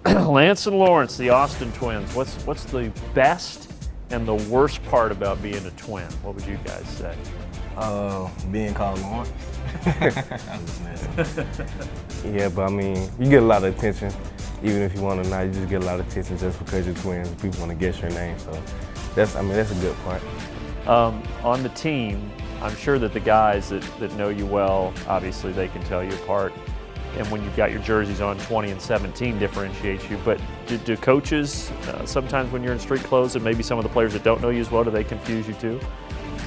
Lance and Lawrence, the Austin twins. What's the best and the worst part about being a twin? What would you guys say? Being called Lawrence. I'm just messing. Yeah, but I mean, you get a lot of attention. Even if you want to not, you just get a lot of attention just because you're twins. People want to guess your name, so that's a good part. On the team, I'm sure that the guys that know you well, obviously they can tell you apart. And when you've got your jerseys on, 20 and 17 differentiates you. But do coaches, sometimes when you're in street clothes, and maybe some of the players that don't know you as well, do they confuse you too?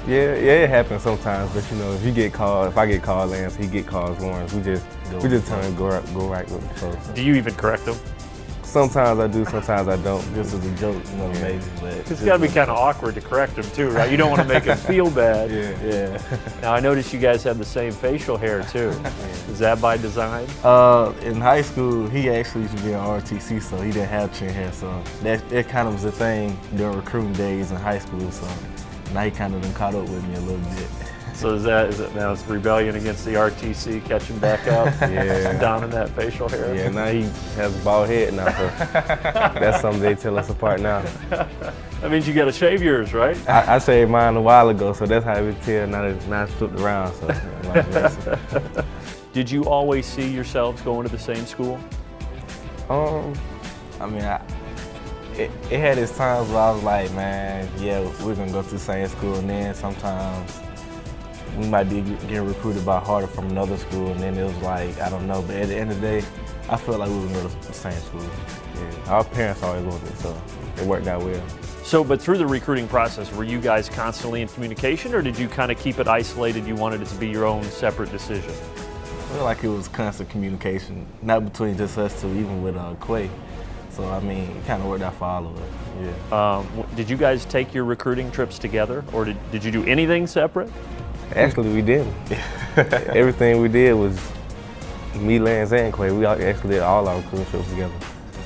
Yeah, it happens sometimes. But you know, if I get called Lance, he get called Lawrence. We just turn and go right with the flow. So. Do you even correct them? Sometimes I do, sometimes I don't. This is a joke, you know, maybe. But it's got to be kind of awkward to correct them too, right? You don't want to make them feel bad. Yeah. Now I noticed you guys have the same facial hair too. Is that by design? In high school, he actually used to be on RTC, so he didn't have chin hair. So that kind of was a thing during recruiting days in high school. So now he kind of done caught up with me a little bit. So is it now it's rebellion against the RTC catching back up? Yeah. Donning that facial hair? Yeah, now he has a bald head now, so that's something they tell us apart now. That means you got to shave yours, right? I shaved mine a while ago, so that's how we tell. Now it's flipped around, so. Did you always see yourselves going to the same school? I mean, it had its times where I was like, man, yeah, we're gonna go to the same school, and then sometimes we might be getting recruited by Harder from another school, and then it was like, I don't know, but at the end of the day, I felt like we were going to the same school. Yeah, our parents always wanted it, so it worked out well. So, but through the recruiting process, were you guys constantly in communication, or did you kind of keep it isolated? You wanted it to be your own separate decision? I feel like it was constant communication, not between just us two, even with Quay. So, I mean, it kind of worked out for all of us. Yeah. Did you guys take your recruiting trips together, or did you do anything separate? Actually, we didn't. Everything we did was me, Lance, and Quay. We actually did all our recruiting trips together.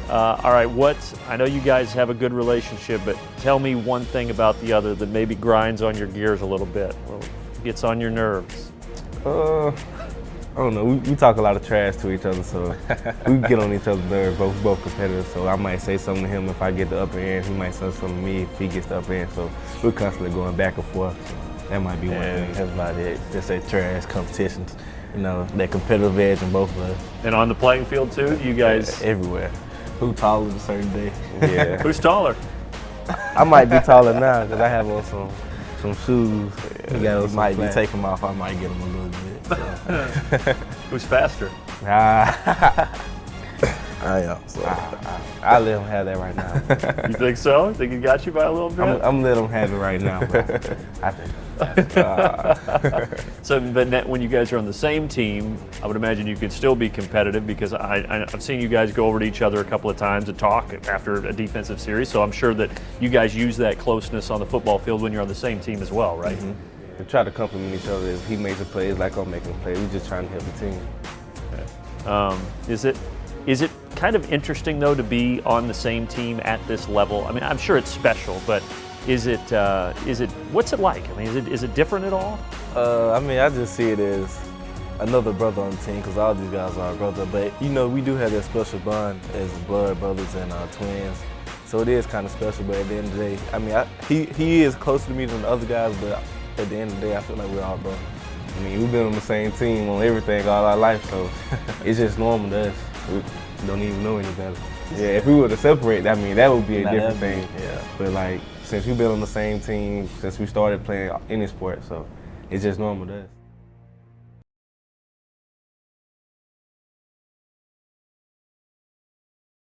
All right, I know you guys have a good relationship, but tell me one thing about the other that maybe grinds on your gears a little bit, or gets on your nerves. I don't know. We talk a lot of trash to each other, so we get on each other's nerves. Both competitors, so I might say something to him if I get the upper end. He might say something to me if he gets the upper end. So we're constantly going back and forth. So that might be one thing. That's about it. Just that trash competitions. You know, that competitive edge in both of us. And on the playing field too, you guys? Everywhere. Who taller a certain day? Yeah. Who's taller? I might be taller now because I have on some shoes. He might be taking them off. I might get them a little bit. So. Who's faster? I am. So. I'll let him have that right now. You think so? Think he got you by a little bit? I'm gonna let him have it right now. I think. So, but when you guys are on the same team, I would imagine you could still be competitive because I've seen you guys go over to each other a couple of times and talk after a defensive series. So I'm sure that you guys use that closeness on the football field when you're on the same team as well, right? We try to compliment each other. If he makes a play, it's like I'm making a play. We're just trying to help the team. Okay. Is it kind of interesting though to be on the same team at this level? I mean, I'm sure it's special, but is it what's it like? I mean, is it different at all? I mean, I just see it as another brother on the team because all these guys are our brother. But you know, we do have that special bond as blood brothers and twins. So it is kind of special. But at the end of the day, I mean, he is closer to me than the other guys. But at the end of the day, I feel like we're all brothers. I mean, we've been on the same team on everything all our life, so it's just normal to us. We don't even know any better. Yeah, if we were to separate, I mean, that would be a different thing. Yeah. But like, since we've been on the same team since we started playing any sport, so it's just normal to us.